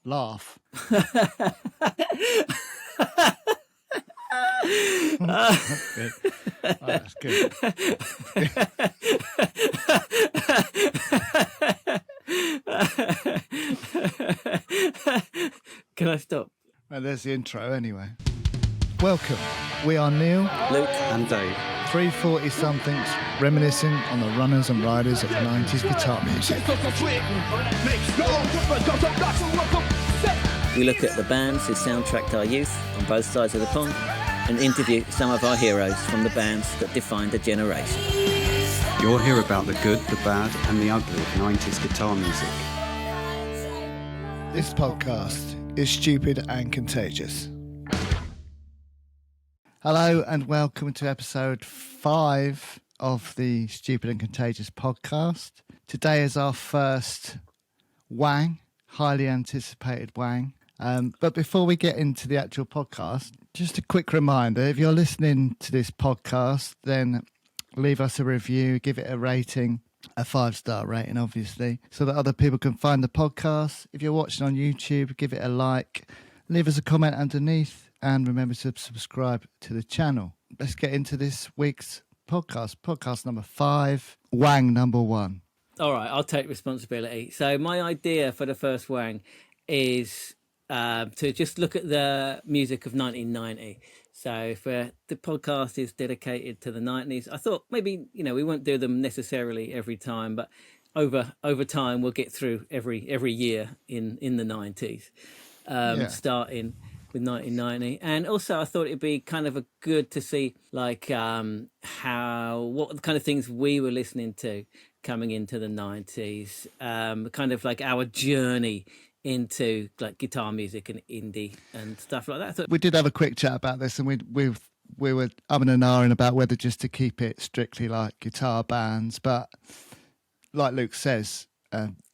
laugh. That's good. Oh, that's good. Can I stop? Well, there's the intro anyway. Welcome. We are Neil, Luke and Dave. 340-somethings reminiscing on the runners and riders of 90s guitar music. We look at the bands who soundtracked our youth on both sides of the pond and interview some of our heroes from the bands that defined a generation. You'll hear about the good, the bad and the ugly of 90s guitar music. This podcast is Stupid and Contagious. Hello and welcome to episode 5 of the Stupid and Contagious podcast. Today is our first wang, highly anticipated wang. But before we get into the actual podcast, just a quick reminder, if you're listening to this podcast, then leave us a review, give it a rating, a 5-star rating, obviously, so that other people can find the podcast. If you're watching on YouTube, give it a like, leave us a comment underneath, and remember to subscribe to the channel. Let's get into this week's podcast number 5, wang number 1. All right, I'll take responsibility. So my idea for the first wang is to just look at the music of 1990. So for the podcast is dedicated to the 90s, I thought maybe, we won't do them necessarily every time, but over time we'll get through every year in the 90s, starting with 1990. And also I thought it'd be kind of good to see like what kind of things we were listening to coming into the 90s, kind of like our journey into like guitar music and indie and stuff like that. We did have a quick chat about this, and we were umming and ahhing about whether just to keep it strictly like guitar bands, but like Luke says,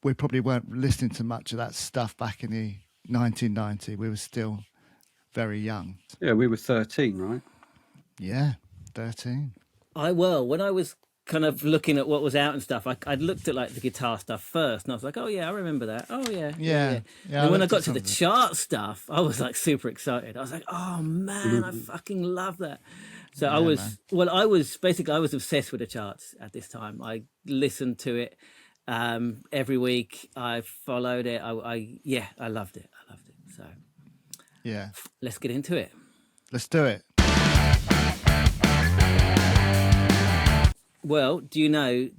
we probably weren't listening to much of that stuff back in the 1990s. We were still very young. Yeah, we were 13, right? Yeah, 13. When I was kind of looking at what was out and stuff, I'd looked at like the guitar stuff first, and I was like, oh yeah, I remember that. Oh yeah. And when I got to the chart stuff, I was like super excited. I was like, oh man, I fucking love that. So I was obsessed with the charts at this time. I listened to it every week. I followed it. I loved it. So yeah, let's get into it. Let's do it. Well, do you know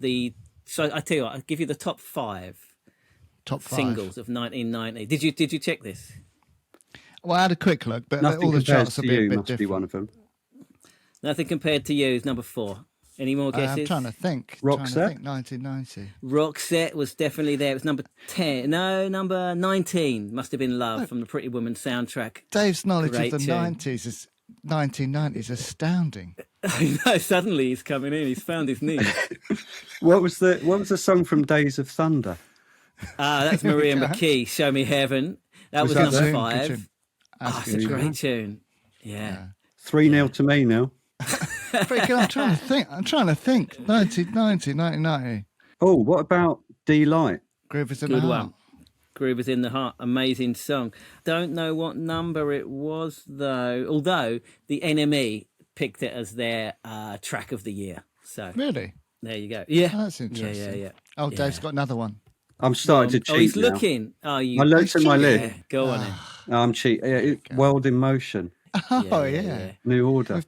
so I tell you what, I'll give you the top five singles of 1990. Did you check this? Well, I had a quick look, but Nothing all the charts to will be a you bit must different. be one of them. Nothing Compared to You is number 4. Any more guesses? I'm trying to think. Roxette? 1990. Roxette was definitely there. It was number 10. No, number 19. Must have been Love from the Pretty Woman soundtrack. Dave's knowledge Great of the tune. 90s is 1990s astounding. I know, suddenly he's coming in. He's found his niche. What was the song from Days of Thunder? That's Maria McKee, Show Me Heaven. That was that number there? 5. That's It's a good. great tune. Yeah. 3-0 to me now. Freaking, I'm trying to think. 1990. Oh, what about D-Light? Groovers in the Good Heart. one. Groove is in the Heart. Amazing song. Don't know what number it was, though. Although the NME picked it as their track of the year. So Really? there you go. Yeah. Oh, that's interesting. Yeah. Oh, Dave's got another one. I'm starting to cheat he's now. looking. Oh, you. I looked at my Yeah, list. go on in. I'm cheating. World in Motion. Oh, yeah. New Order.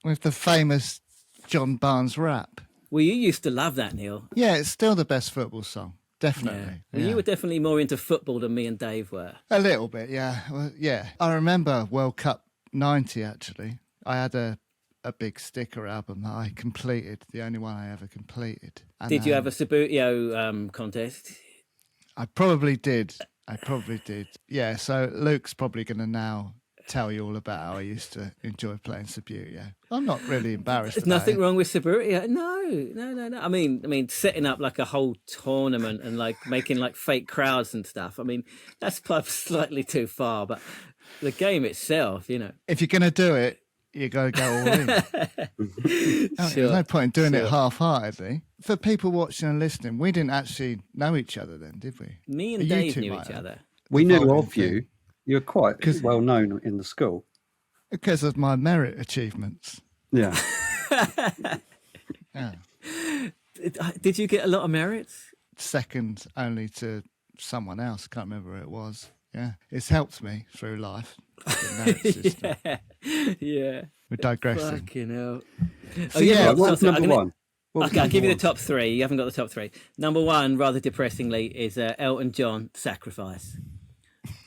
With the famous John Barnes rap. Well, you used to love that, Neil. Yeah, it's still the best football song. Definitely. Yeah. Well, Yeah. you were definitely more into football than me and Dave were. A little bit, yeah. Well, yeah. I remember World Cup 90, actually. I had a big sticker album that I completed, the only one I ever completed. And, Did you have a Sabutio contest? I probably did. Yeah, so Luke's probably going to now tell you all about how I used to enjoy playing Sabutio. I'm not really embarrassed. There's nothing wrong with Sabutio. No. I mean, setting up like a whole tournament and like making like fake crowds and stuff. I mean, that's perhaps slightly too far, but the game itself, If you're going to do it, you got to go all in. There's no point in doing it half-heartedly. For people watching and listening, we didn't actually know each other then, did we? Me and You Dave two knew might each have. other. We knew volume of you. thing. You're quite well known in the school. Because of my merit achievements. Yeah. Yeah. Did you get a lot of merits? Second only to someone else. Can't remember who it was. Yeah. It's helped me through life. The merit system. Yeah. We're digressing. Fucking hell. So, yeah, What's number one? Okay, I'll give you the top three. You haven't got the top three. Number one, rather depressingly, is Elton John, Sacrifice.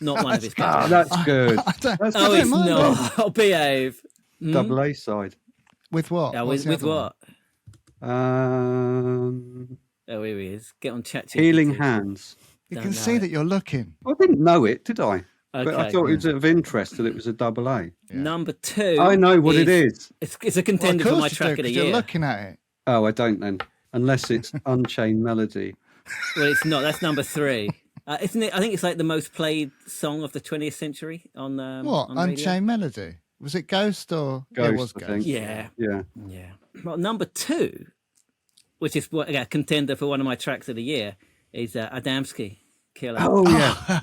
Not one of his Ah, categories. that's good. Oh, don't it's mind not. I'll behave. Double A side. With what? Yeah, What's with the other what? Um, Oh, here he is. Get on ChatGPT. Healing Hands. You Don't can know see it. that you're looking. I didn't know it, did I? But I Okay. thought it was of interest that it was a double A. Yeah. Number two. I know what it is. It's a contender Well, for of my course you track do, of the 'cause year. you're looking at it. Oh, I don't then. Unless it's Unchained Melody. Well, it's not. That's number three. Isn't it? I think it's like the most played song of the 20th century on What? on radio. Unchained Melody? Was it Ghost or? Yeah, it was Ghost, I Ghost. think. Yeah, Yeah. yeah. Well, number two, which is what a contender for one of my tracks of the year, is Adamski, Killer. Oh, yeah.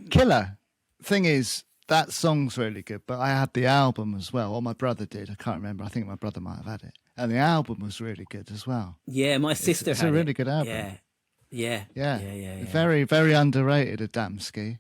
Killer. Thing is, that song's really good, but I had the album as well, or my brother did. I can't remember. I think my brother might have had it. And the album was really good as well. Yeah, my sister It's had a really it. good album. Yeah. Yeah. Very, very underrated, Adamski.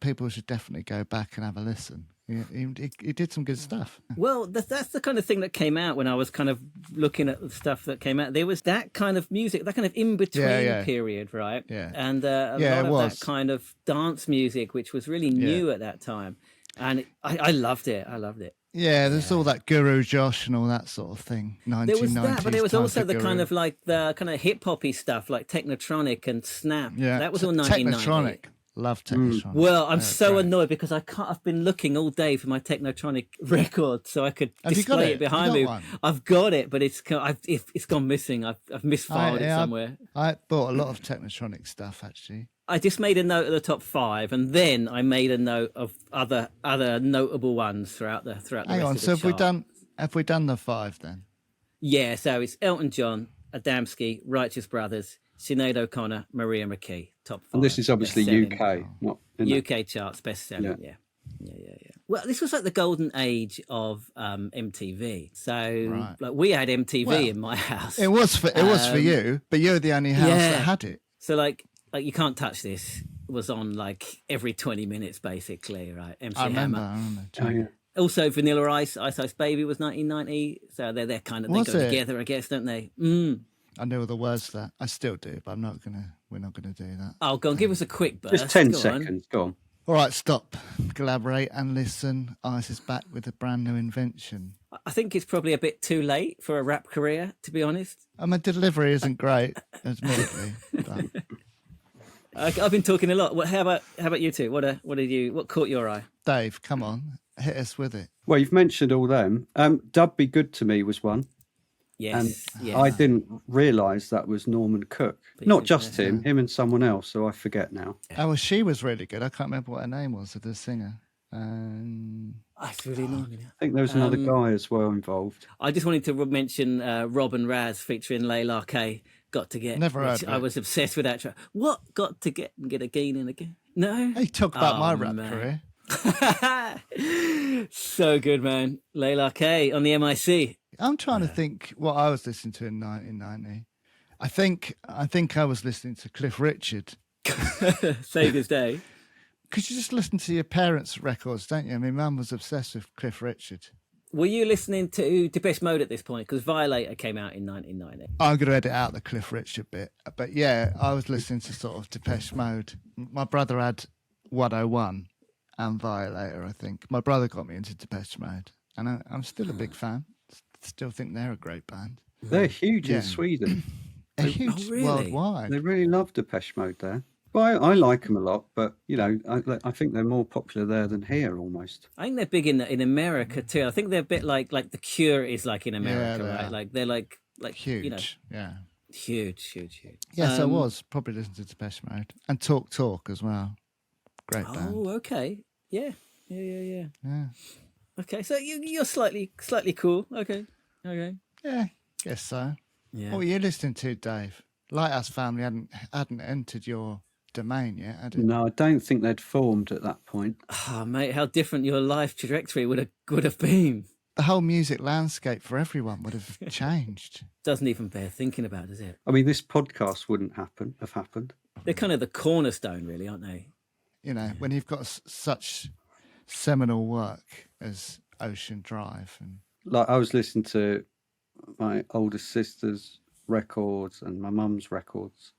People should definitely go back and have a listen. He did some good stuff. Well, that's the kind of thing that came out when I was kind of looking at the stuff that came out. There was that kind of music, that kind of in-between period, right? Yeah. And a Yeah, lot it of was. that kind of dance music, which was really new at that time. And I loved it. I loved it. Yeah, there's all that Guru Josh and all that sort of thing. There was that, but there was time also for the Guru. kind of like the kind of hip-hoppy stuff, like Technotronic and Snap. Yeah, That was all 1990. Technotronic. Love Technotronic. Well, I'm so great. annoyed because I've been looking all day for my Technotronic record so I could Have you got display it? it behind You me. got one? I've got it, but it's gone missing. I've misfiled it somewhere. I bought a lot of Technotronic stuff actually. I just made a note of the top five, and then I made a note of other notable ones throughout the Hang rest on, of the so chart. have we done the five then? Yeah, so it's Elton John, Adamski, Righteous Brothers, Sinead O'Connor, Maria McKee, top five. And this is obviously best-selling. UK, not in UK charts, best selling. Yeah. Well, this was like the golden age of MTV. So, like, we had MTV in my house. It was for you, but you're the only house that had it. So, like You Can't Touch This was on like every 20 minutes, basically, right? MC I remember. Hammer. Oh, yeah. Also, Vanilla Ice, Ice Ice Baby was 1990. So they're they Was go it? together, I guess, don't they? Mm. I know the words to that. I still do, but we're not gonna do that. Oh, go on, give us a quick burst. Just 10 Go on. seconds. Go on. All right, stop. Collaborate and listen. Ice is back with a brand new invention. I think it's probably a bit too late for a rap career, to be honest. My delivery isn't great, admittedly. But I've been talking a lot. How about you two? What caught your eye? Dave, come on, hit us with it. Well, you've mentioned all them. Dub Be Good to Me was one. Yes, And I didn't realise that was Norman Cook. Not just him and someone else, so I forget now. Oh, well, she was really good. I can't remember what her name was of the singer. That's really annoying me now. I think there was another guy as well involved. I just wanted to mention Rob and Raz featuring Layla K. Got to Get. Never heard which of I it. was obsessed with that track. What? Got to Get and Get again and again? No. Hey, talk about my rap man. career. So good, man. Layla K on the MIC. I'm trying to think what I was listening to in 1990. I think I was listening to Cliff Richard. Saviour's Day. Because you just listen to your parents' records, don't you? I mean, Mum was obsessed with Cliff Richard. Were you listening to Depeche Mode at this point? Because Violator came out in 1990. I'm going to edit out the Cliff Richard bit. But yeah, I was listening to sort of Depeche Mode. My brother had 101 and Violator, I think. My brother got me into Depeche Mode. And I'm still a big fan. Still think they're a great band. They're huge Yeah. in Sweden. They're huge really? worldwide. They really love Depeche Mode there. Well, I like them a lot, but, I think they're more popular there than here almost. I think they're big in America too. I think they're a bit like The Cure is like in America, they right? are. Like they're like Huge, yeah. huge. Yes, I was probably listening to Depeche Mode. And Talk as well. Great band. Oh, okay. Yeah. Yeah. Okay, so you're slightly cool. Okay. Yeah, guess so. Yeah. What were you listening to, Dave? Lighthouse Family hadn't entered your domain yet, had it? No, I don't think they'd formed at that point. Oh, mate, how different your life trajectory would have been. The whole music landscape for everyone would have changed. Doesn't even bear thinking about, does it? I mean, this podcast wouldn't have happened. They're kind of the cornerstone, really, aren't they? You know, when you've got such seminal work as Ocean Drive, and Like, I was listening to my oldest sister's records and my mum's records.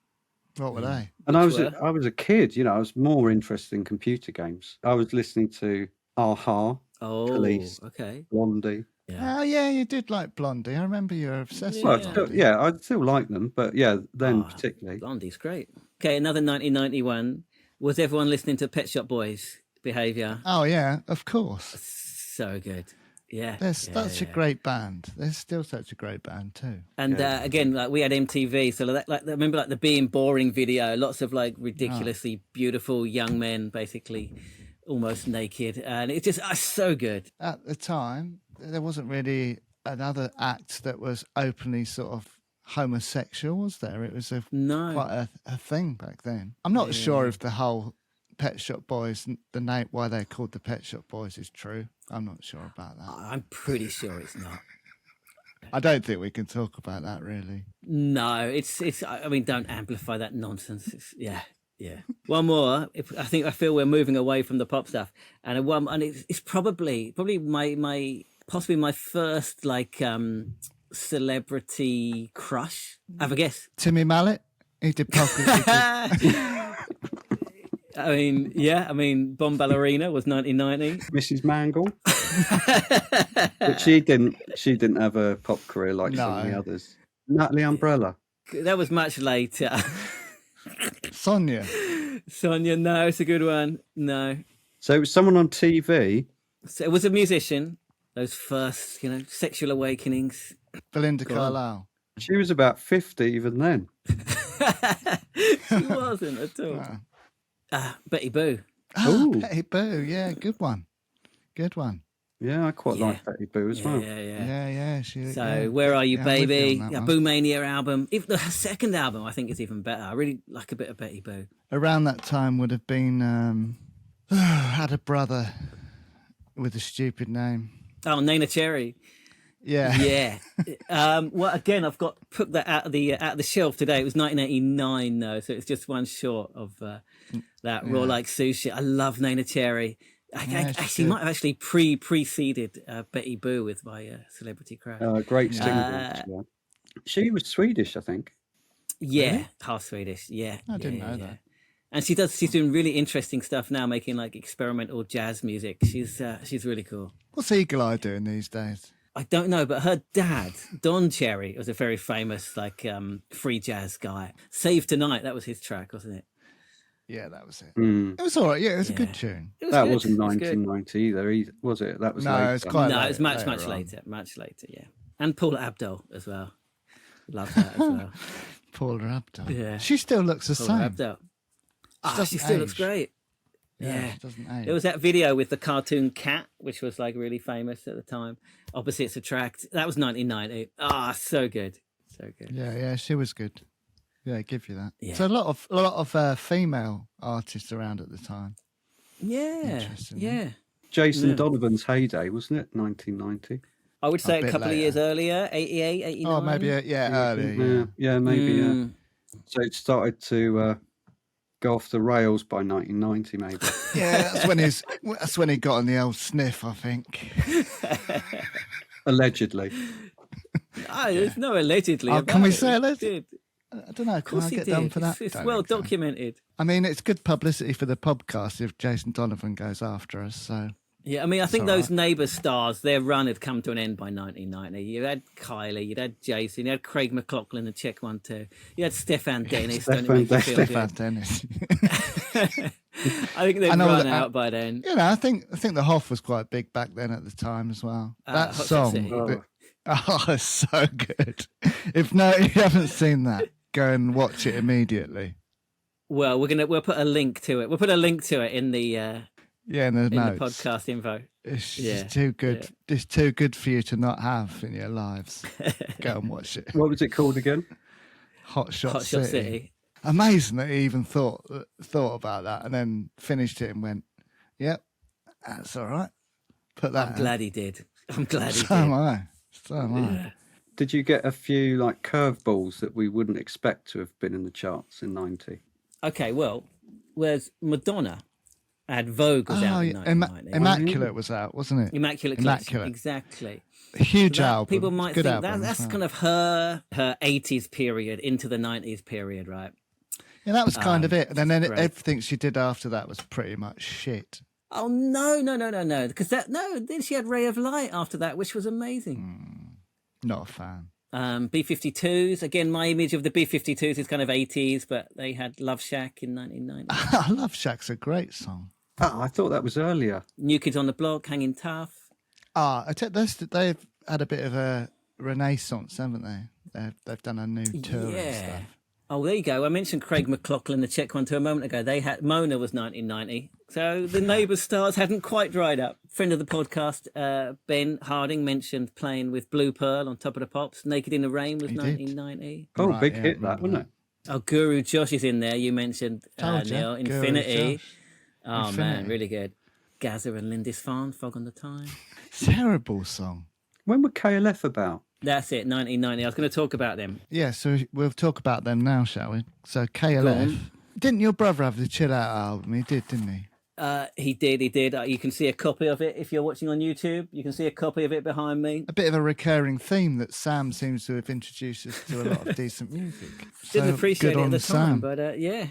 what were they? And I was a kid, you know, I was more interested in computer games. I was listening to Aha, Oh, Police, okay. Blondie. Yeah. Oh yeah, you did like Blondie. I remember you were obsessed Well, with Yeah. Blondie. I still like them, but yeah, then particularly. Blondie's great. Okay, another 1991. Was everyone listening to Pet Shop Boys' Behaviour? Oh yeah, of course. So good. Yeah. They're yeah, such a yeah. great band. They're still such a great band too. And again, like we had MTV, so like I remember like the Being Boring video, lots of like ridiculously beautiful young men, basically almost naked, and it's just so good. At the time, there wasn't really another act that was openly sort of homosexual, was there? It was No. quite a thing back then. I'm not sure if the whole Pet Shop Boys, the name, why they're called the Pet Shop Boys, is true. I'm not sure about that. I'm pretty sure it's not. I don't think we can talk about that really. No, it's. I mean, don't amplify that nonsense. Yeah. One more. I feel we're moving away from the pop stuff, and it's probably possibly my first like celebrity crush. Have a guess. Timmy Mallet, he did I mean, Bomb Ballerina was 1990. Mrs. Mangle. But she didn't have a pop career like some of the others. Natalie Umbrella. That was much later. Sonia. Sonia, no, it's a good one. No. So it was someone on TV. So it was a musician. Those first, sexual awakenings. Belinda Go on. Carlisle. She was about 50 even then. She wasn't at all. Wow. Betty Boo. Ooh. Betty Boo, yeah, good one. Good one. Yeah, I quite Yeah. like Betty Boo as well. Yeah. Yeah. So, Where Are You, Yeah, I'm with you Baby? on that A one. Boo Mania album. Even the second album, I think, is even better. I really like a bit of Betty Boo. Around that time would have been had a brother with a stupid name. Oh, Nana Cherry. Yeah. Yeah. Well, again, I've got put that out of the shelf today. It was 1989, though, so it's just one short of that Raw Like Sushi. I love Nana Cherry. I actually might have actually preceded Betty Boo with my celebrity crush. Great singer. as well. She was Swedish, I think. Yeah, Really? half Swedish. Yeah, I didn't know that. And she's doing really interesting stuff now, making like experimental jazz music. She's really cool. What's Eagle Eye doing these days? I don't know, but her dad, Don Cherry, was a very famous like free jazz guy. Save Tonight, that was his track, wasn't it? Yeah, that was it. Mm. It was all right. Yeah, it was a Yeah. good tune. It was That good. wasn't It was good. 1990 either, was it? That was No, later. it's quite No, late- it's much later on. much later. Yeah, and Paula Abdul as well. Love that as well. Paula Abdul. Yeah. She still looks the Paula same. Abdul. She doesn't still looks age. great. Yeah. She doesn't age. There was that video with the cartoon cat, which was like really famous at the time. Opposites Attract. That was 1990. So good. So good. Yeah, she was good. Yeah, I give you that. Yeah. So a lot of female artists around at the time. Yeah. Interesting, Yeah. Jason Yeah. Donovan's heyday, wasn't it? 1990. I would say a bit couple of later. years earlier, 88, 89. Oh, maybe earlier. Yeah. Yeah, maybe. Yeah. Mm. So it started to go off the rails by 1990, maybe. Yeah, that's when he got on the old sniff, I think. Allegedly. There's no allegedly. Oh, can we about it. say He alleged? did. I don't know. Of Can course I he get did. done for that? It's Don't well think so. documented. I mean, it's good publicity for the podcast if Jason Donovan goes after us. So Yeah, I mean, I think all those Neighbours stars, their run had come to an end by 1990. You had Kylie, you had Jason, you had Craig McLaughlin, the Czech one too. You had Stefan Dennis. don't it make you feel Stefan good? Dennis. I think they'd I know run that- out by then. You know, I think the Hoff was quite big back then at the time as well. That Hot Shot song, City. it's so good. If you haven't seen that, go and watch it immediately. Well, we'll put a link to it. We'll put a link to it in the Yeah, in the in the notes. podcast info. It's Yeah, just too good. yeah. It's too good for you to not have in your lives. Go and watch it. What was it called again? Hot Shot Hot Shot City. City. Amazing that he even thought about that and then finished it and went, "Yep, that's all right." Put that. I'm glad he did. I'm glad he So did. am I. So am I. Yeah. Did you get a few like curveballs that we wouldn't expect to have been in the charts in '90? Okay, well, whereas Madonna had Vogue was out in 1990. Immaculate was out, wasn't it? Immaculate Collection, exactly. Huge So that, album. people might Good think album that's as well. kind of her 80s period into the 90s period, right? Yeah, that was kind of it. And then great. everything she did after that was pretty much shit. Oh no, because then she had Ray of Light after that, which was amazing. Not a fan. B-52s, again, my image of the B-52s is kind of 80s, but they had Love Shack in 1990. Love Shack's a great song. Oh, I thought that was earlier. New Kids on the Block, Hanging Tough. They've had a bit of a renaissance, haven't they? They've done a new tour and stuff. Oh, there you go. I mentioned Craig McLachlan, the Czech one, a moment ago. They had Mona was 1990, so the Neighbours stars hadn't quite dried up. Friend of the podcast, Ben Harding, mentioned playing with Blue Pearl on Top of the Pops. Naked in the Rain was 1990. Oh, Right, big yeah, hit that, wasn't it? Oh, Guru Josh is in there. You mentioned Neil, Guru Infinity. Josh. Oh Infinity. man, really good. Gaza and Lindisfarne, Fog on the Time. Terrible song. When were KLF about? That's it, 1990. I was going to talk about them. Yeah, so we'll talk about them now, shall we? So Go KLF. on. Didn't your brother have the Chill Out album? He did, didn't he? He did. You can see a copy of it if you're watching on YouTube. You can see a copy of it behind me. A bit of a recurring theme that Sam seems to have introduced us to a lot of decent music. Didn't So, appreciate good it at on the time, Sam. but yeah.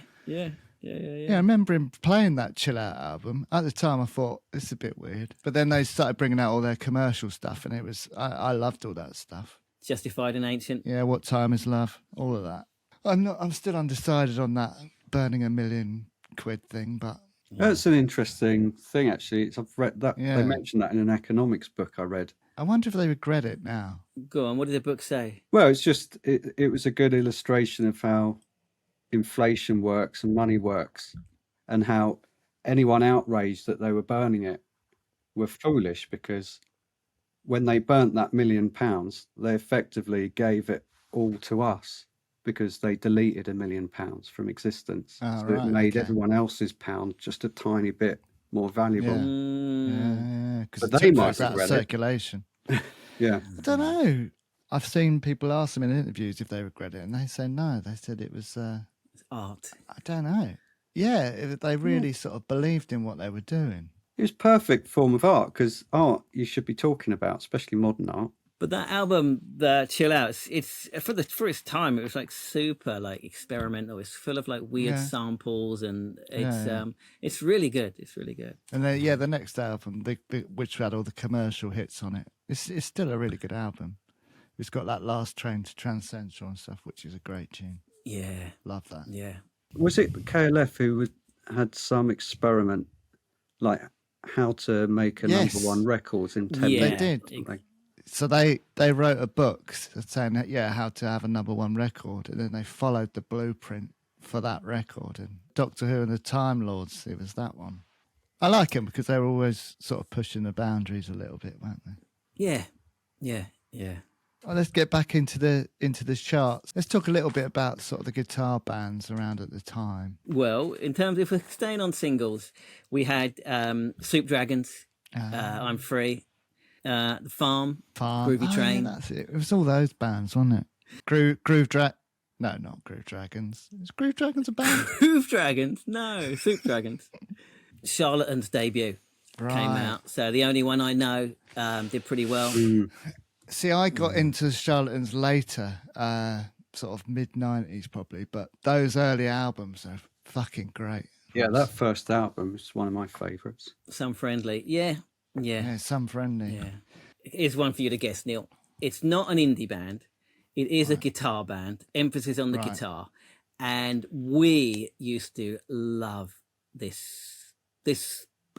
Yeah, I remember him playing that Chill Out album. At the time, I thought, this is a bit weird. But then they started bringing out all their commercial stuff, and it was, I loved all that stuff. Justified and Ancient. Yeah, What Time Is Love? All of that. I'm still undecided on that burning £1 million thing, but... That's an interesting thing, actually. I've read that. Yeah. They mentioned that in an economics book I read. I wonder if they regret it now. Go on, what did the book say? Well, it's just, it was a good illustration of how inflation works and money works, and how anyone outraged that they were burning it were foolish, because when they burnt that £1 million, they effectively gave it all to us, because they deleted £1 million from existence. Oh, So right, it made okay. everyone else's pound just a tiny bit more valuable. Yeah, because But they it might was out of regret it. circulation. Yeah. I don't know. I've seen people ask them in interviews if they regret it, and they say no. They said it was... It's art. I don't know. Yeah, they really sort of believed in what they were doing. It was perfect form of art, because art you should be talking about, especially modern art. But that album, the Chill Out, it's for its time, it was like super like experimental. It's full of like weird samples, and it's really good. It's really good. And then, the next album, which had all the commercial hits on it, it's still a really good album. It's got that Last Train to Transcentral and stuff, which is a great tune. Yeah, Love that. yeah. Was it KLF who had some experiment, like how to make a Yes. number one record in 10 Yeah. They minutes? did. Like, So they wrote a book saying, how to have a number one record, and then they followed the blueprint for that record. And Doctor Who and the Time Lords, it was that one. I like them because they were always sort of pushing the boundaries a little bit, weren't they? Yeah. Well, let's get back into the charts. Let's talk a little bit about sort of the guitar bands around at the time. Well, in terms of staying on singles, we had Soup Dragons, I'm Free, The Farm, Groovy Train. Yeah, that's it. It was all those bands, wasn't it? No, not Groove Dragons. Is Groove Dragons a band? Groove Dragons? No, Soup Dragons. Charlatan's debut came out, so the only one I know did pretty well. See, I got into Charlatans later, sort of mid-90s probably, but those early albums are fucking great. yeah, that first album is one of my favourites. Some Friendly, yeah. Some friendly. Yeah. Here's one for you to guess, Neil. It's not an indie band. It is a guitar band, emphasis on the guitar. And we used to love this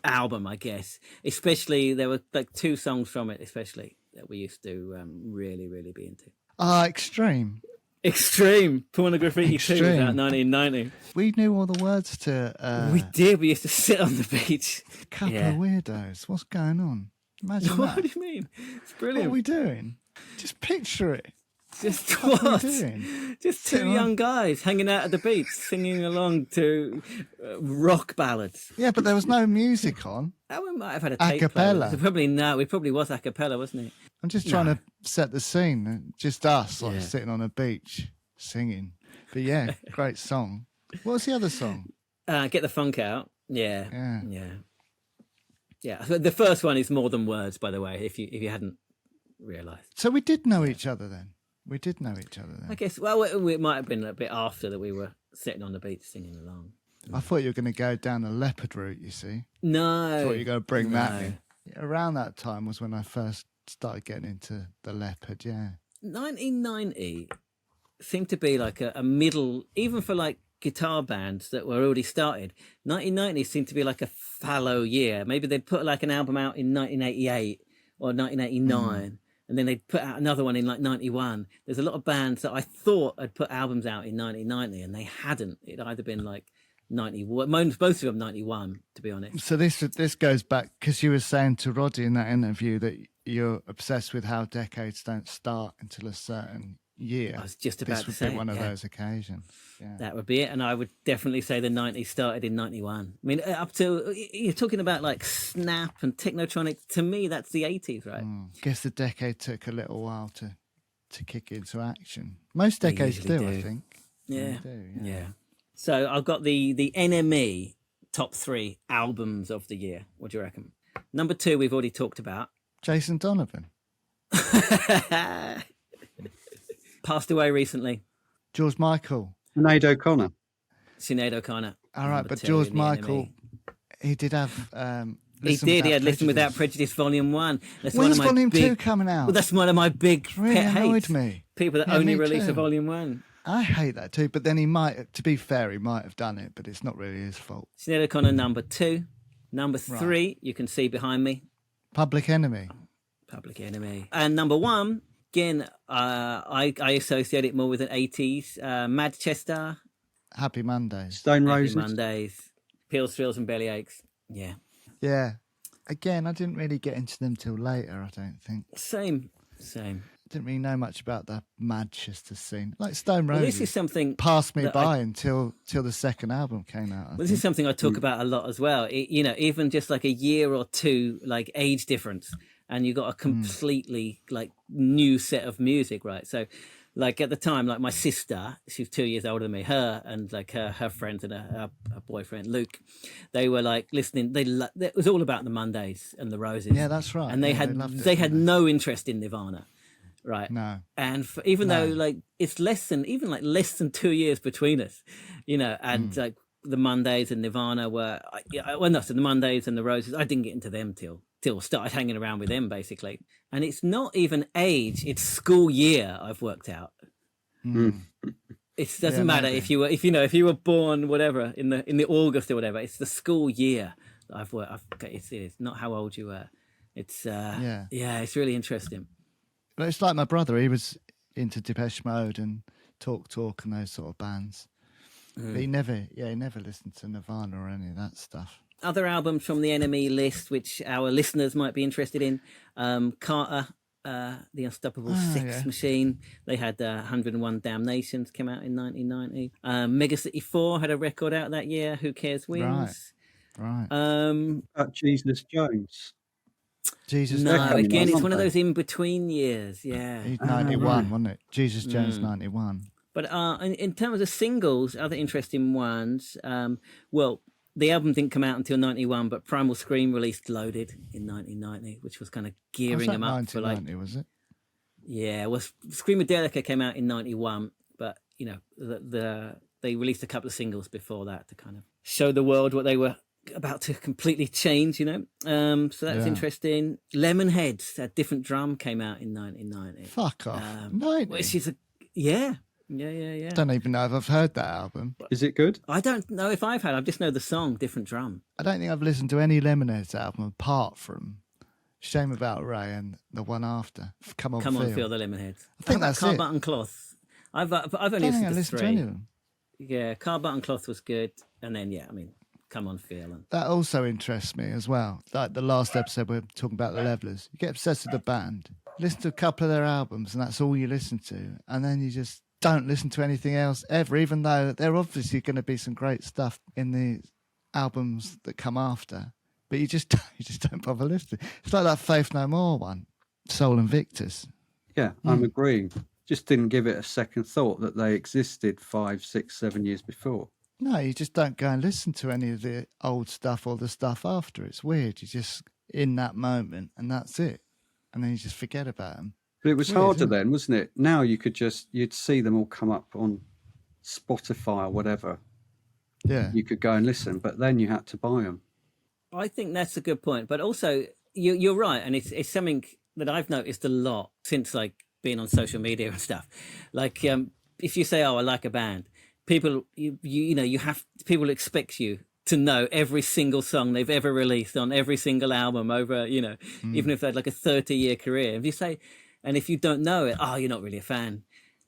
album, I guess. Especially, there were like 2 songs from it, especially, that we used to really, really be into. Extreme. Extreme. Pornography 2 Extreme. was out 1990. We knew all the words to We did. We used to sit on the beach. a couple Yeah. of weirdos. What's going on? Imagine What that. do you mean? It's What brilliant. are we doing? Just picture it. Just What are what? you doing? Just two Sitting young guys hanging out at the beach, singing along to rock ballads. Yeah, but there was no music on. Oh, we might have had a A tape cappella. player. Probably no. It probably was a cappella, wasn't it? I'm just trying to set the scene. Just us, like Yeah. sitting on a beach singing. But yeah, great song. What was the other song? Get the funk out. Yeah. Yeah. Yeah. Yeah. So the first one is More Than Words, by the way, if you hadn't realised. So we did know each other then. We did know each other I then. guess, well, it might have been a bit after that we were sitting on the beach singing along. I thought you were going to go down the leopard route, you see. No. I thought you were going to bring that No. in. Around that time was when I first started getting into the leopard, yeah. 1990 seemed to be like a middle, even for like guitar bands that were already started. 1990 seemed to be like a fallow year. Maybe they'd put like an album out in 1988 or 1989, and then they'd put out another one in like 91. There's a lot of bands that I thought had put albums out in 1990, and they hadn't. It'd either been like 91, most of them 91, to be honest. So this goes back, because you were saying to Roddy in that interview that you're obsessed with how decades don't start until a certain year. I was just about This to would say be one of yeah. those occasions. Yeah. That would be it, and I would definitely say the 90s started in 91. I mean, up to, you're talking about like Snap and Technotronic. To me, that's the 80s, right? Guess the decade took a little while to kick into action. Most decades usually do, I do. think. Yeah. They do, Yeah. So I've got the NME top 3 albums of the year. What do you reckon? Number 2, we've already talked about. Jason Donovan, Passed away recently. George Michael. Sinead O'Connor. Sinead O'Connor. All right, Number but 2 George in the Michael, NME. he did have. He Listen did. He Without had Listen Without Prejudice. Prejudice Volume 1. That's When's one of my Volume big, 2 coming out? Well, that's one of my big really pet annoyed hates. me. People that Yeah, only me release too. a Volume 1. I hate that too, but then he might, to be fair, he might have done it, but it's not really his fault. Sinead O'Connor, number 2. Number 3, you can see behind me, Public Enemy. Public Enemy. And number 1, again, I associate it more with an 80s. Manchester, Happy Mondays. Stone Happy Roses. Mondays, Pills, Thrills and Bellyaches. Yeah. Yeah. Again, I didn't really get into them till later, I don't think. Same. Didn't really know much about the Manchester scene. Like Stone Well, Roses this is something passed me that by until the second album came out. I Well, this think. is something I talk about a lot as well. You know, even just like a year or two, like age difference, and you got a completely like new set of music, right? So, like at the time, like my sister, she's 2 years older than me. Her and like her friends and her boyfriend Luke, they were like listening. It was all about the Mondays and the Roses. Yeah, that's right. And they Yeah, loved it, they had didn't no interest in Nirvana, right? No. And even though like it's less than 2 years between us, you know, and like the Mondays and Nirvana were, so the Mondays and the Roses, I didn't get into them till started hanging around with them basically. And it's not even age; it's school year. I've worked out. It doesn't matter maybe. if you were born whatever in the August or whatever. It's the school year that I've worked. It's not how old you were. It's yeah, it's really interesting. But it's like my brother, he was into Depeche Mode and Talk and those sort of bands. But he never listened to Nirvana or any of that stuff. Other albums from the NME list, which our listeners might be interested in, Carter, The Unstoppable Sex Machine. They had 101 Damnations, came out in 1990. Megacity 4 had a record out that year, Who Cares Wins. Right. Jesus Jones. Jesus No, coming again, out, it's one of aren't those in-between years, yeah. He's 91, wasn't it? Jesus Jones, 91. But in terms of singles, other interesting ones, well, the album didn't come out until 91, but Primal Scream released Loaded in 1990, which was kind of gearing them up for like... 1990, was it? Yeah, well, Screamadelica came out in 91, but, you know, they released a couple of singles before that to kind of show the world what they were about to completely change, you know. So that's interesting. Lemonheads, a different drum, came out in 1990. Fuck off. 90? Which is Yeah. Don't even know if I've heard that album. Is it good? I don't know if I've had. I just know the song, Different Drum. I don't think I've listened to any Lemonheads album apart from Shame About Ray and the one after. Come on, Feel the Lemonheads. I think that's Car it. Button Cloth. I've only I don't think I listened to listened 3. to any of them. Yeah, Car Button Cloth was good, and then Come on, Feel. And That also interests me as well. Like the last episode, we were talking about the Levelers. You get obsessed with the band. listen to a couple of their albums and that's all you listen to, and then you just don't listen to anything else ever, even though there are obviously going to be some great stuff in the albums that come after, but you just don't bother listening. It's like that Faith No More one, Soul Invictus. Yeah, I'm agreeing. Just didn't give it a second thought that they existed 5, 6, 7 years before. No, you just don't go and listen to any of the old stuff or the stuff after. It's weird. You're just in that moment and that's it. And then you just forget about them. But it was Weird, harder isn't it? then, wasn't it? Now you'd see them all come up on Spotify or whatever. Yeah. You could go and listen, but then you had to buy them. I think that's a good point. But also, you're right. And it's something that I've noticed a lot since like being on social media and stuff. Like if you say, oh, I like a band, people, people expect you to know every single song they've ever released on every single album over, even if they had like a 30-year career. If you say, and if you don't know it, oh, you're not really a fan.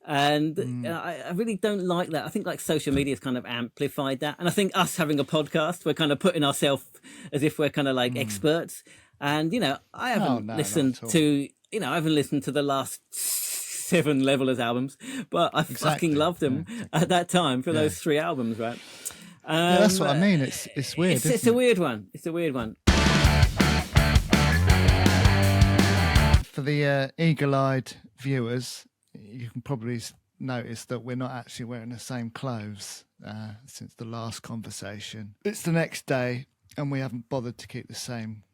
And I really don't like that. I think like social media has kind of amplified that. And I think us having a podcast, we're kind of putting ourselves as if we're kind of like experts. And, I haven't listened to, I haven't listened to the last 7 Levelers albums, but I fucking loved them at that time for those 3 albums, right? Yeah, that's what I mean. It's weird. It's a weird one. It's a weird one. For the eagle-eyed viewers, you can probably notice that we're not actually wearing the same clothes since the last conversation. It's the next day, and we haven't bothered to keep the same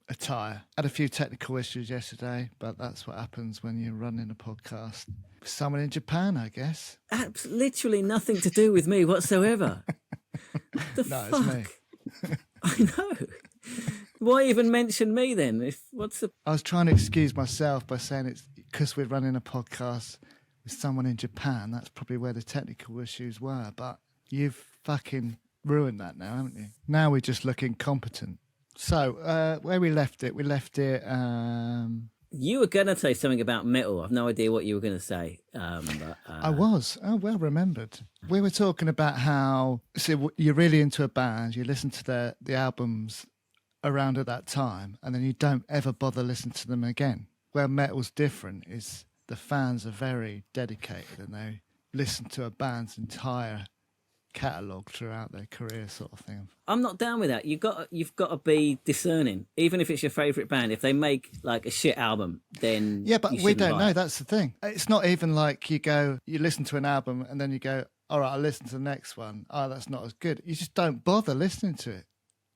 attire. Had a few technical issues yesterday, but that's what happens when you're running a podcast with someone in Japan, I guess. Literally nothing to do with me whatsoever. The fuck? It's me. I know. Why even mention me then? I was trying to excuse myself by saying it's because we're running a podcast with someone in Japan. That's probably where the technical issues were. But you've fucking ruined that now, haven't you? Now we just look incompetent. So where we left it. You were going to say something about metal. I've no idea what you were going to say. I was. Oh, well remembered. We were talking about how you're really into a band. You listen to the albums around at that time, and then you don't ever bother listening to them again. Where metal's different is the fans are very dedicated and they listen to a band's entire catalogue throughout their career, sort of thing. I'm not down with that. You've got to be discerning, even if it's your favourite band. If they make like a shit album, then but we don't know. That's the thing. It's not even like you listen to an album and then you go, all right, I'll listen to the next one. Oh, that's not as good. You just don't bother listening to it.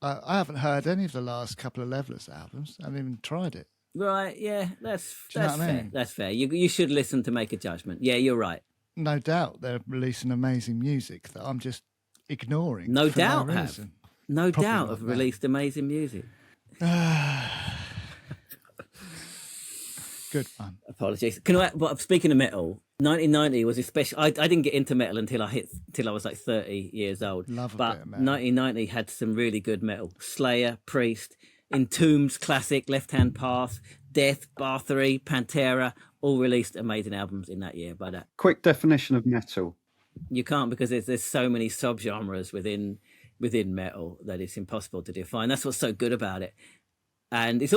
I haven't heard any of the last couple of Levelers albums. I haven't even tried it. Right, yeah, that's know what I fair. mean? That's fair. You should listen to make a judgment. Yeah, you're right. No doubt they're releasing amazing music that I'm just ignoring. No for doubt no have. reason. No Probably doubt not have that. released amazing music. Good one. Apologies. But speaking of metal, 1990 was especially. I didn't get into metal until I was like 30 years old. Love a but bit of metal. 1990 had some really good metal. Slayer, Priest, Entombed's classic Left Hand Path, Death, Bathory, Pantera, all released amazing albums in that year. But Quick definition of metal. you can't, because there's so many subgenres within metal that it's impossible to define. That's what's so good about it. And it's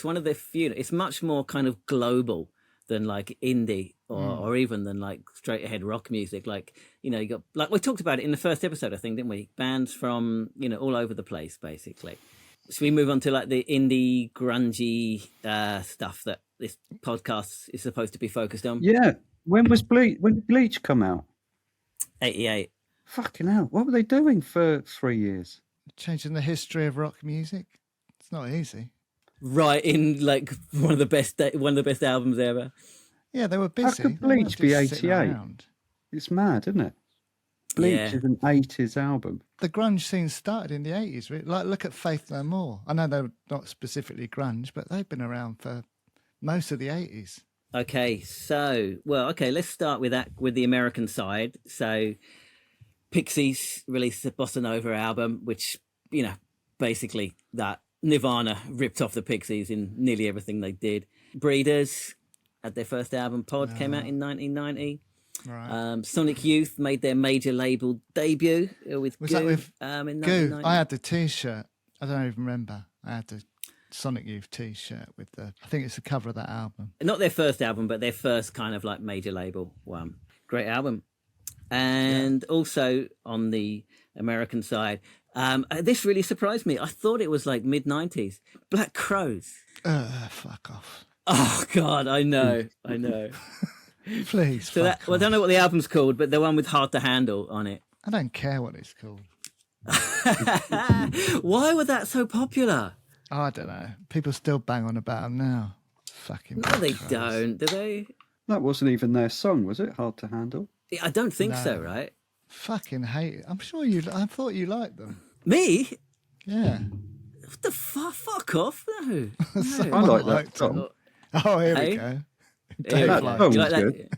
one of the few, it's much more kind of global than like indie or even than like straight ahead rock music. Like, you got, like we talked about it in the first episode, I think, didn't we? Bands from, all over the place, basically. So we move on to like the indie grungy stuff that this podcast is supposed to be focused on. Yeah. When did Bleach come out? 88. Fucking hell. What were they doing for 3 years? Changing the history of rock music. It's not easy. Right in like one of the best albums ever. Yeah, they were busy. How could They weren't Bleach be just sitting 88? around. It's mad, isn't it? Bleach Yeah. is an 80s album. The grunge scene started in the 80s. Like, look at Faith No More. I know they're not specifically grunge, but they've been around for most of the 80s. Okay, let's start with that, with the American side. So Pixies released a Bossa Nova album, which, basically that Nirvana ripped off the Pixies in nearly everything they did. Breeders had their first album, Pod, came out in 1990. Right. Sonic Youth made their major label debut with Was Goo, that with in Goo? 1990. I had the T-shirt. I don't even remember. I had the Sonic Youth T-shirt with the. I think it's the cover of that album. Not their first album, but their first kind of like major label one. Great album. And also on the American side, this really surprised me. I thought it was like mid-90s. Black Crows. Fuck off. Oh God, I know. Please. So that, well, I don't know what the album's called, but the one with Hard to Handle on it. I don't care what it's called. Why was that so popular? I don't know. People still bang on about them now. Fucking. No, they Crows. don't. Do they? That wasn't even their song, was it? Hard to Handle. I don't think No. so. Right? Fucking hate it. I'm sure you. I thought you liked them. Me? Yeah. What the fuck? Fuck off! No. I like that liked song. them. Oh, here Hey? we go. Here Dave, we that go. song You was like that? good.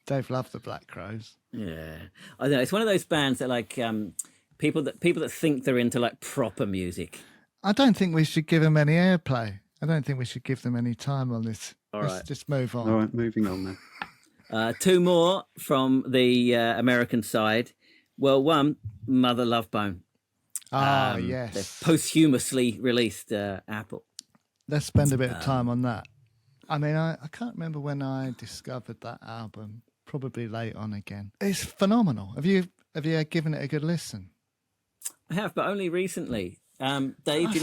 Dave loved the Black Crows. Yeah, I know. It's one of those bands that like people that think they're into like proper music. I don't think we should give them any airplay. I don't think we should give them any time on this. All Let's right. just move on. All right, moving on then. Two more from the American side. Well, one, Mother Love Bone. Ah, Their yes. posthumously released Apple. Let's spend a bit of time on that. I mean, I can't remember when I discovered that album. Probably late on again. It's phenomenal. Have you given it a good listen? I have, but only recently. Dave, That's do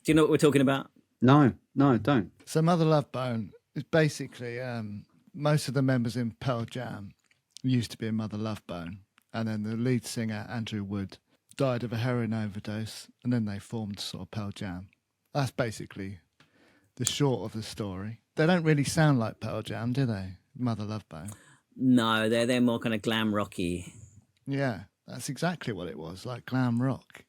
you know what we're talking about? No, I don't. So Mother Love Bone is basically most of the members in Pearl Jam used to be in Mother Love Bone, and then the lead singer Andrew Wood died of a heroin overdose, and then they formed sort of Pearl Jam. That's basically the short of the story. They don't really sound like Pearl Jam, do they? Mother Love Bone. No, they're more kind of glam rocky. Yeah, that's exactly what it was, like glam rock.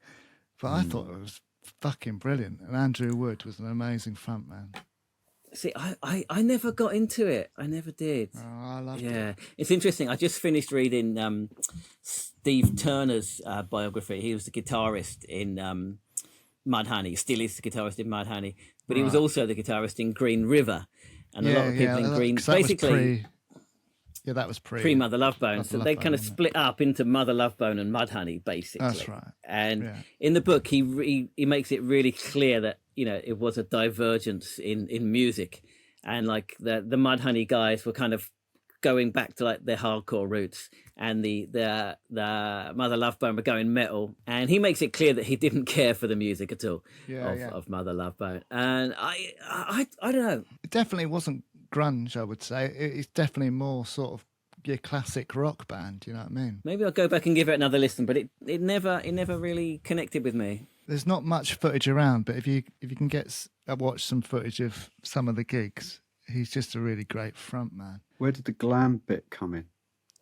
But I thought it was fucking brilliant, and Andrew Wood was an amazing frontman. See, I never got into it. I never did. Oh, I loved it. Yeah, it's interesting. I just finished reading Steve Turner's biography. He was the guitarist in Mudhoney. Still is the guitarist in Mudhoney, but he was also the guitarist in Green River, and a lot of people in Green. 'cause that was Basically, that was pre Mother Love Bone. Mother So Love they Bone, kind of wasn't split up into Mother Love Bone and Mudhoney, basically. That's right. And Yeah. in the book, he makes it really clear that it was a divergence in music, and like the Mudhoney guys were kind of going back to like their hardcore roots, and the Mother Love Bone were going metal. And he makes it clear that he didn't care for the music at all of Mother Love Bone. And I don't know. It definitely wasn't grunge, I would say. It's definitely more sort of your classic rock band, you know what I mean? Maybe I'll go back and give it another listen, but it never really connected with me. There's not much footage around, but if you can watch some footage of some of the gigs, he's just a really great front man. Where did the glam bit come in?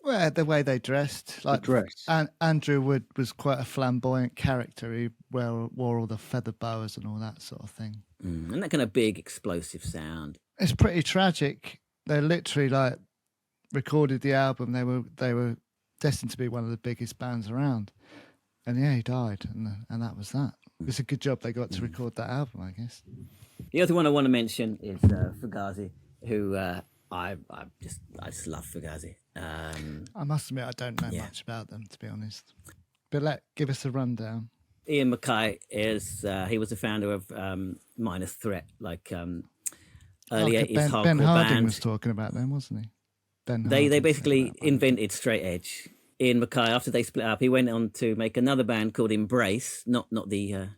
Well, the way they dressed, like dress. And Andrew Wood was quite a flamboyant character. He wore all the feather boas and all that sort of thing. And that kind of big explosive sound. It's pretty tragic. They literally like recorded the album. They were destined to be one of the biggest bands around, and yeah, he died, and that was that. It's a good job they got to record that album, I guess. The other one I want to mention is Fugazi, who I just love Fugazi. I must admit, I don't know much about them, to be honest. But give us a rundown. Ian MacKaye he was the founder of Minor Threat, like early 80s hardcore Ben Harding band. was talking about them, wasn't he? They basically invented straight edge. Ian MacKaye, after they split up, he went on to make another band called Embrace, not the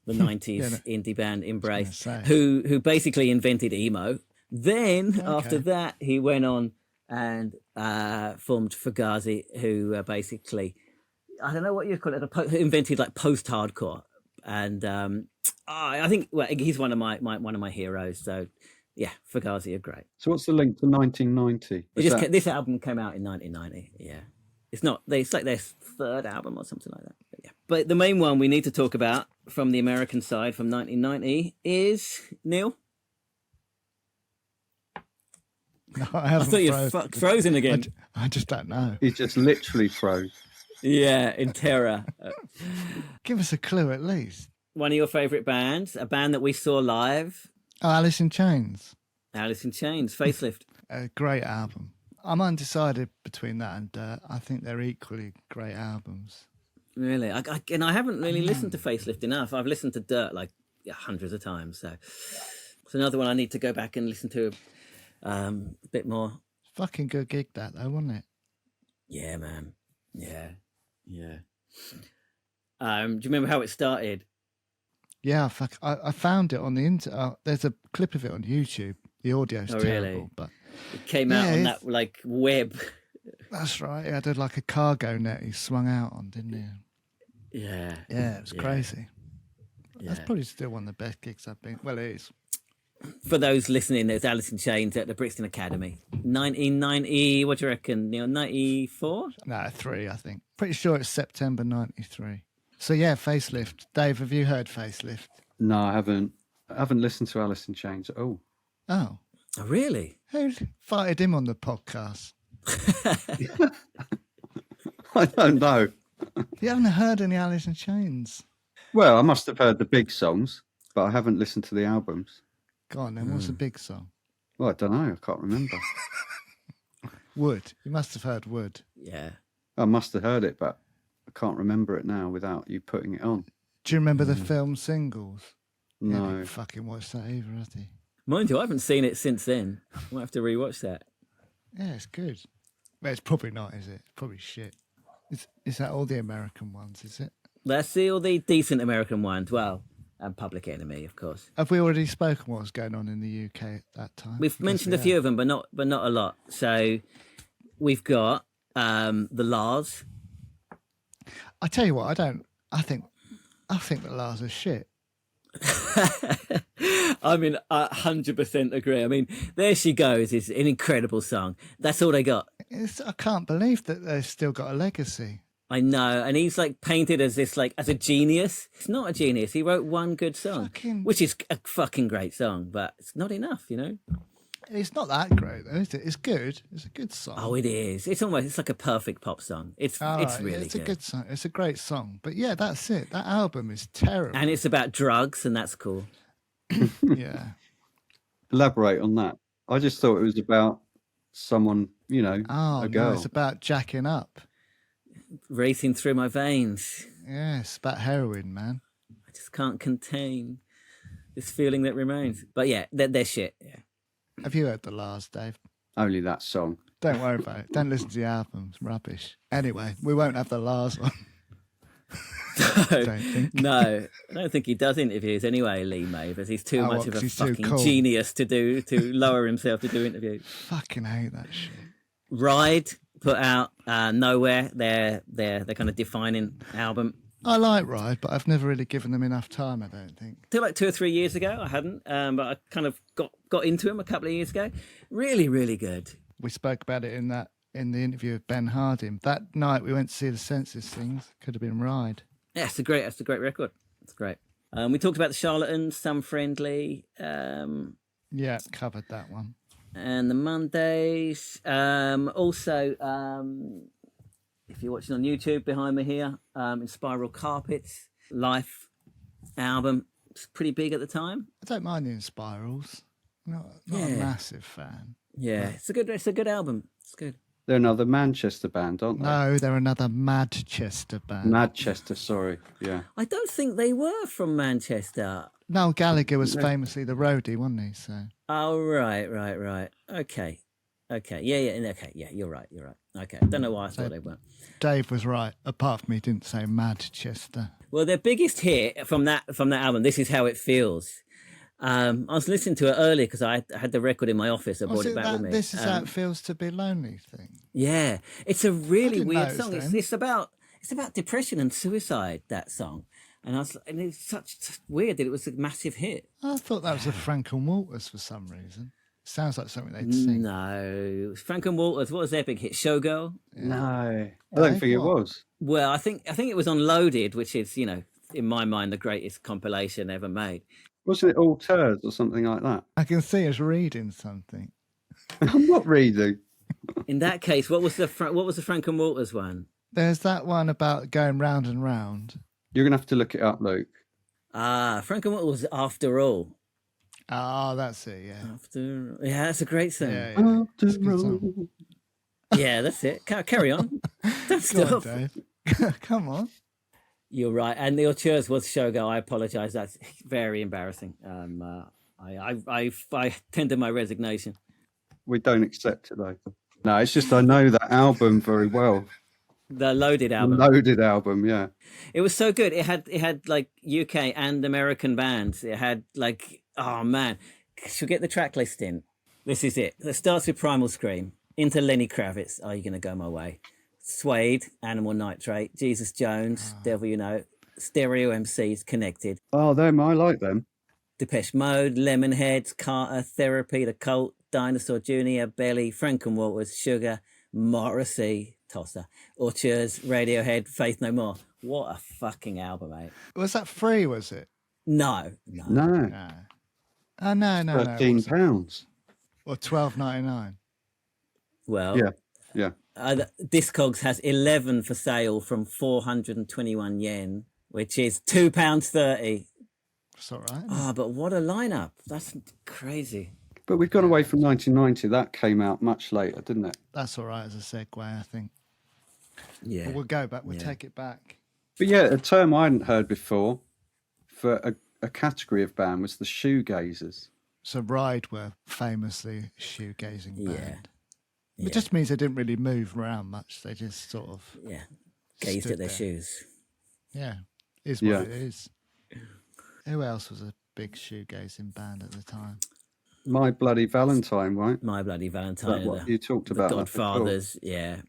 90s indie band Embrace, who basically invented emo. Then after that, he went on and formed Fugazi, who basically, I don't know what you call it, invented like post-hardcore. And I think he's one of my heroes. So yeah, Fugazi are great. So what's the link to 1990? This album came out in 1990. Yeah, it's like their third album or something like that. But yeah, but the main one we need to talk about from the American side from 1990 is Neil. No, I thought you were frozen again. I just don't know. He just literally froze. Yeah, in terror. Give us a clue at least. One of your favourite bands, a band that we saw live. Oh, Alice in Chains. Alice in Chains, Facelift. A great album. I'm undecided between that and Dirt. I think they're equally great albums. Really? I haven't really listened to Facelift enough. I've listened to Dirt like hundreds of times. So it's another one I need to go back and listen to a bit more. Fucking good gig that though, wasn't it? Yeah, man. Yeah. Do you remember how it started? Yeah, I found it on the internet. There's a clip of it on YouTube. The audio's terrible, really? But It came out on that like web. that's right. He had like a cargo net he swung out on, didn't he? Yeah. Yeah, it was crazy. Yeah. That's probably still one of the best gigs I've been. Well, it is. For those listening, there's Alice in Chains at the Brixton Academy, 1990. What do you reckon? 94? No, 3, I think. Pretty sure it's September 93. So yeah, Facelift. Dave, have you heard Facelift? No, I haven't. I haven't listened to Alice in Chains at all. Oh. Oh, really? Who invited him on the podcast? I don't know. You haven't heard any Alice in Chains? Well, I must have heard the big songs, but I haven't listened to the albums. Go on then, what's the big song? Well, I don't know. I can't remember. Wood. You must have heard Wood. Yeah. I must have heard it, but I can't remember it now without you putting it on. Do you remember the film Singles? He No. didn't fucking watch that either, has he? Mind you, I haven't seen it since then. I might have to rewatch that. Yeah, it's good. Well, it's probably not, is it? It's probably shit. Is that all the American ones, is it? Let's see all the decent American ones. Well, and Public Enemy, of course. Have we already spoken what was going on in the UK at that time? We've mentioned a few of them, but not a lot. So we've got the Lars. I tell you what, I think the Lars are shit. I mean, I 100% agree. I mean, There She Goes is an incredible song. That's all they got. I can't believe that they've still got a legacy. I know, and he's like painted as this like as a genius. He's not a genius. He wrote one good song, which is a fucking great song, but it's not enough, you know. It's not that great though, is it? It's good. It's a good song. Oh, it is. It's like a perfect pop song. It's really it's a good song. It's a great song. But yeah, that's it. That album is terrible. And it's about drugs, and that's cool. Yeah. Elaborate on that. I just thought it was about someone, a girl. No, it's about jacking up. Racing through my veins. Yeah, it's about heroin, man. I just can't contain this feeling that remains. But yeah, they're shit. Yeah. Have you heard the Lars, Dave? Only that song. Don't worry about it. Don't listen to the album. It's rubbish. Anyway, we won't have the Lars one. No, I don't think he does interviews anyway, Lee Mavers. He's too much of a fucking genius to lower himself to do interviews. Fucking hate that shit. Ride put out Nowhere, their kind of defining album. I like Ride, but I've never really given them enough time, I don't think. Till like 2 or 3 years ago, I hadn't, but I kind of got into him a couple of years ago. Really, really good. We spoke about it in the interview with Ben Harding. That night we went to see the Senseless Things. Could have been Ride. Yeah, it's a great record. It's great. We talked about the Charlatans, Some Friendly. Yeah, covered that one. And the Mondays. Also, if you're watching on YouTube behind me here, in Spiral Carpets, Life album. It's pretty big at the time. I don't mind the Inspirals. Not a massive fan. Yeah, it's a good album. It's good. They're another Manchester band, aren't they? No, they're another Manchester band. Manchester, sorry. Yeah. I don't think they were from Manchester. Noel Gallagher was famously the roadie, wasn't he? So. Oh, right. Okay. Yeah. Okay, yeah, you're right. Okay, I don't know why I thought they weren't. Dave was right, apart from he didn't say Manchester. Well, their biggest hit from that album, This Is How It Feels. I was listening to it earlier because I had the record in my office. I brought it back with me. This is how it feels to be lonely thing. Yeah, it's a really weird song. Then. It's about depression and suicide. That song, and it's such weird that it was a massitive hit. I thought that was a Frank and Walters for some reason. Sounds like something they'd sing. No, Frank and Walters. What was their big hit? Showgirl. Yeah. No, I don't think it was. Well, I think it was on Loaded, which is in my mind the greatest compilation ever made. Wasn't it All Turds or something like that? I can see us reading something. I'm not reading. In that case, what was the Frank and Walters one? There's that one about going round and round. You're gonna have to look it up, Luke. Frank and Walters was After All. Oh, that's it. Yeah. Yeah, that's a great song. Yeah. After all. Yeah, that's it. Carry on. Don't Come stop. on, Dave. Come on. You're right. And the auteurs was Shogo. I apologize. That's very embarrassing. I tender my resignation. We don't accept it though. No, it's just I know that album very well. The Loaded album. Loaded album, yeah. It was so good. It had like UK and American bands. It had like, oh man, should we get the track list in? This is it. It starts with Primal Scream, into Lenny Kravitz, Are You Gonna Go My Way? Suede, Animal Nitrate, Jesus Jones, Devil You Know, Stereo MCs, Connected. Oh, them, I like them. Depeche Mode, Lemonheads, Carter, Therapy, The Cult, Dinosaur Jr., Belly, Frankenwalters, Sugar, Morrissey, Tosser, Auteurs, Radiohead, Faith No More. What a fucking album, mate. Was that free, was it? No. No. Oh, no. £13. Or $12.99. Well, yeah. Discogs has 11 for sale from 421 yen, which is £2.30. That's all right. Oh, but what a lineup. That's crazy. But we've gone away from 1990. That came out much later, didn't it? That's all right as a segue, I think. Yeah. But we'll go back. We'll take it back. But yeah, a term I hadn't heard before for a category of band was the shoegazers. So Ride were famously a shoegazing band. Yeah. It just means they didn't really move around much. They just sort of gazed at their there. shoes. Yeah, is what it is. Who else was a big shoegazing band at the time? My Bloody Valentine, right? My Bloody Valentine. What you talked the about. Godfathers. Yeah.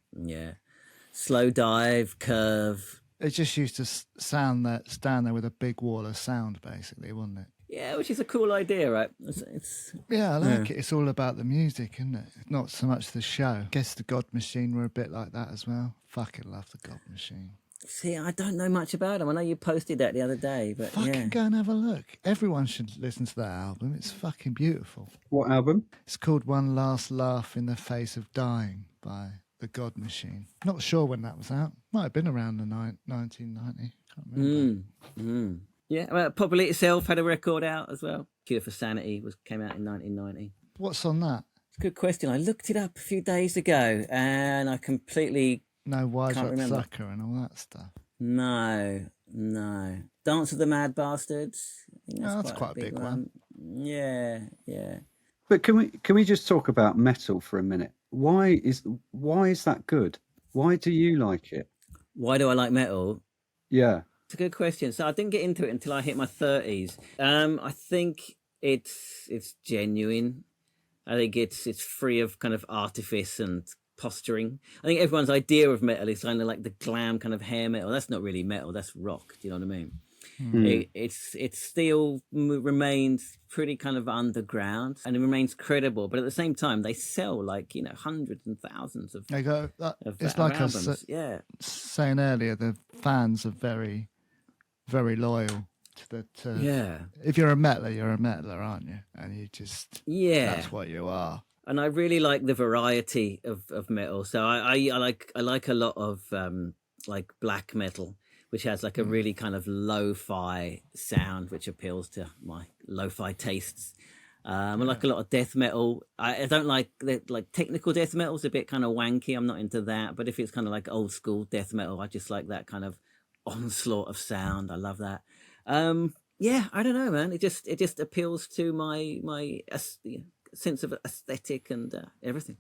Slow Dive, Curve. It just used to stand there with a big wall of sound, basically, wasn't it? Yeah, which is a cool idea, right? It's I like it. It's all about the music, isn't it? Not so much the show. Guess the God Machine were a bit like that as well. Fucking love the God Machine. See, I don't know much about them. I know you posted that the other day, but fucking go and have a look. Everyone should listen to that album. It's fucking beautiful. What album? It's called One Last Laugh in the Face of Dying by the God Machine. Not sure when that was out. Might have been around the 1990. Can't remember. Yeah, well, Popular itself had a record out as well. Cure for Sanity came out in 1990. What's on that? It's a good question. I looked it up a few days ago and I completely No Wise can't Up remember. Sucker and all that stuff. No. Dance of the Mad Bastards. I think That's quite a big one. Yeah. But can we just talk about metal for a minute? Why is that good? Why do you like it? Why do I like metal? Yeah. It's a good question. So I didn't get into it until I hit my 30s. I think it's genuine. I think it's free of kind of artifice and posturing. I think everyone's idea of metal is kind of like the glam kind of hair metal. That's not really metal. That's rock. Do you know what I mean? It still remains pretty kind of underground and it remains credible, but at the same time they sell like hundreds and thousands of They go. It's of like albums. I was saying earlier. The fans are very, very loyal to the. If you're a metaler, you're a metaler, aren't you? And you just that's what you are. And I really like the variety of metal. So I like a lot of like black metal, which has like a really kind of lo-fi sound, which appeals to my lo-fi tastes. I like a lot of death metal. I don't like technical death metal's a bit kind of wanky. I'm not into that. But if it's kind of like old school death metal, I just like that kind of onslaught of sound. I love that. I don't know, man. It just appeals to my sense of aesthetic and everything.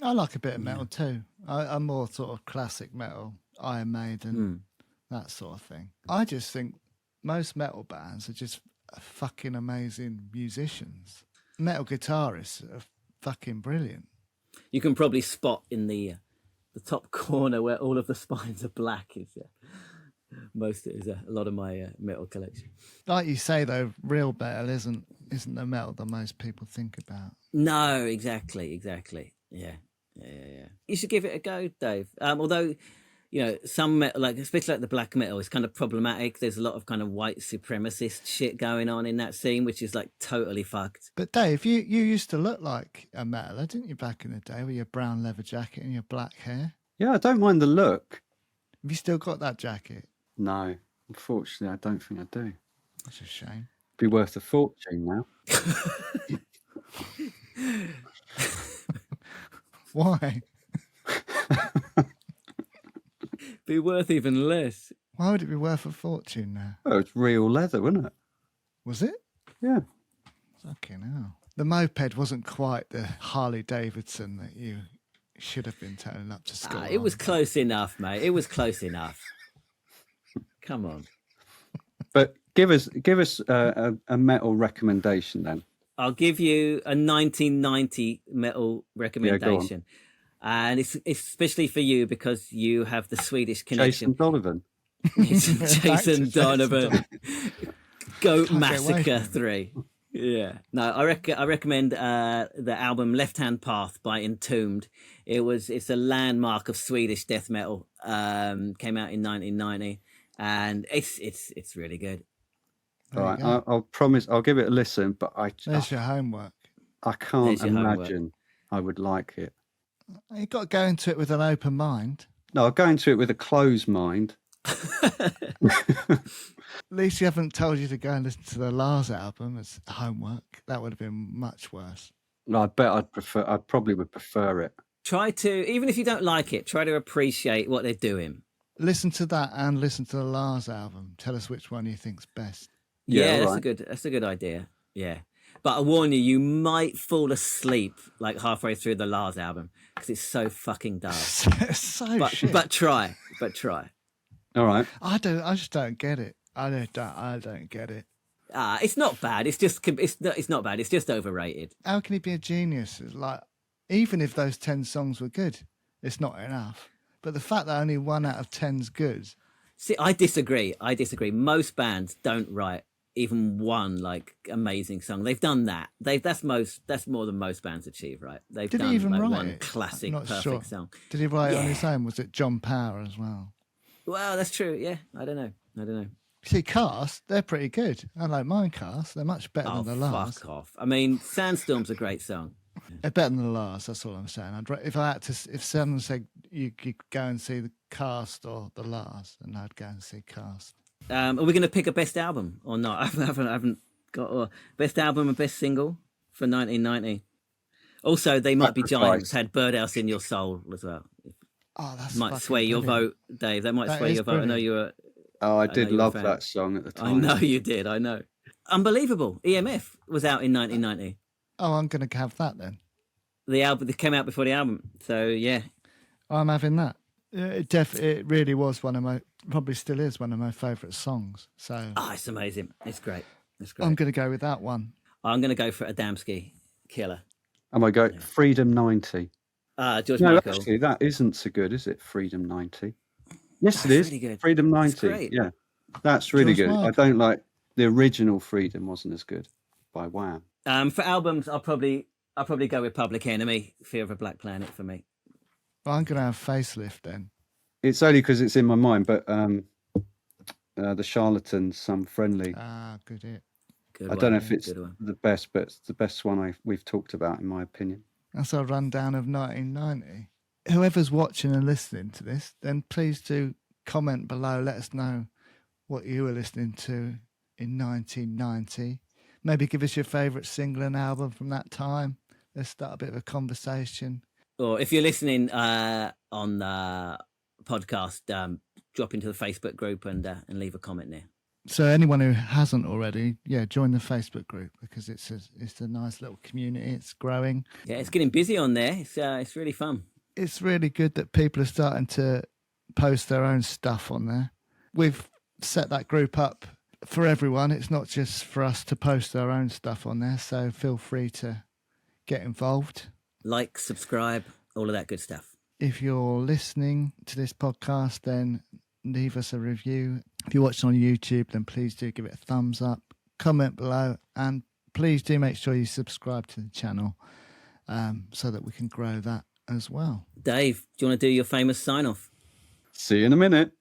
I like a bit of metal too. I'm more sort of classic metal, Iron Maiden, that sort of thing. I just think most metal bands are just fucking amazing musicians. Metal guitarists are fucking brilliant. You can probably spot in the top corner where all of the spines are black is a lot of my metal collection. Like you say though, real metal isn't the metal that most people think about. No, exactly. Yeah. You should give it a go, Dave. Although, some metal, like especially like the black metal, is kind of problematic. There's a lot of kind of white supremacist shit going on in that scene, which is like totally fucked. But Dave, you used to look like a metaler, didn't you, back in the day, with your brown leather jacket and your black hair? Yeah, I don't mind the look. Have you still got that jacket? No, unfortunately, I don't think I do. That's a shame. Be worth a fortune now. Why? Be worth even less. Why would it be worth a fortune now? Oh, it's real leather, wasn't it? Was it? Yeah. Fucking hell. The moped wasn't quite the Harley Davidson that you should have been turning up to school. It was on. close enough, mate. It was close enough. Come on. But give us a metal recommendation then. I'll give you a 1990 metal recommendation. And it's especially for you because you have the Swedish connection. Jason Donovan. Jason Donovan. Goat Can't get away Massacre from 3. Yeah. No, I recommend the album Left Hand Path by Entombed. It's a landmark of Swedish death metal. Came out in 1990 and it's really good. All right, I'll promise I'll give it a listen, but There's your homework. I can't There's your imagine I would like it. You've got to go into it with an open mind. No, I'll go into it with a closed mind. At least you haven't told you to go and listen to the Lars album as homework. That would have been much worse. No, I bet I probably would prefer it. Try to, even if you don't like it, try to appreciate what they're doing. Listen to that and listen to the Lars album. Tell us which one you think's best. Yeah, right. that's a good idea. Yeah. But I warn you, you might fall asleep like halfway through the Lars album because it's so fucking dark. Shit. But try. All right. I just don't get it. I don't get it. It's not bad. It's not bad. It's just overrated. How can he be a genius? It's like, even if those 10 songs were good, it's not enough. But the fact that only 1 out of 10's good. See, I disagree. Most bands don't write even one like amazing song. They've done that. That's more than most bands achieve, right? They've Did done he even like write one it? classic I'm not perfect sure. song. Did he write it on Yeah. his own? Was it John Power as well? Well, that's true. Yeah, I don't know. See, Cast, they're pretty good. I like mine, Cast. They're much better Oh, than the Lars. fuck off. I mean, Sandstorm's a great song. They're better than the Lars. That's all I'm saying. If someone said you could go and see the Cast or the Lars, then I'd go and see Cast. Are we going to pick a best album or not? I haven't got a best album and best single for 1990. Also, They Might Be Giants had Birdhouse in Your Soul as well. Oh, that's Might fucking sway your brilliant. vote, Dave. That might That sway is your vote. I know brilliant. you were. Oh, I did you were a love fan. that song at the I time. know you did. I know. Unbelievable. EMF was out in 1990. Oh, I'm going to have that then. The album that came out before the album. So yeah, I'm having that. It really was probably still is one of my favourite songs. So it's amazing. It's great. I'm going to go with that one. I'm going to go for Adamski, Killer. Am I go Freedom 90? George No, Michael. actually, that isn't so good, is it? Freedom 90. Yes, That's it is. really good. Freedom It's 90. great. Yeah, that's really George good. Michael. I don't like the original Freedom. Wasn't as good by Wham. For albums, I'll probably go with Public Enemy, Fear of a Black Planet for me. Well, I'm going to have Facelift then. It's only because it's in my mind, but the Charlatans, Some Friendly. Ah, good hit. Good I one, don't know if it's good one. the best, but it's the best one we've talked about, in my opinion. That's our rundown of 1990. Whoever's watching and listening to this, then please do comment below. Let us know what you were listening to in 1990. Maybe give us your favourite single and album from that time. Let's start a bit of a conversation. Or if you're listening on the podcast, drop into the Facebook group and leave a comment there. So anyone who hasn't already, join the Facebook group because it's a nice little community. It's growing. Yeah, it's getting busy on there. It's really fun. It's really good that people are starting to post their own stuff on there. We've set that group up for everyone. It's not just for us to post our own stuff on there. So feel free to get involved. Like, subscribe, all of that good stuff. If you're listening to this podcast, then leave us a review. If you're watching on YouTube, then please do give it a thumbs up, comment below, and please do make sure you subscribe to the channel so that we can grow that as well. Dave, do you want to do your famous sign-off? See you in a minute.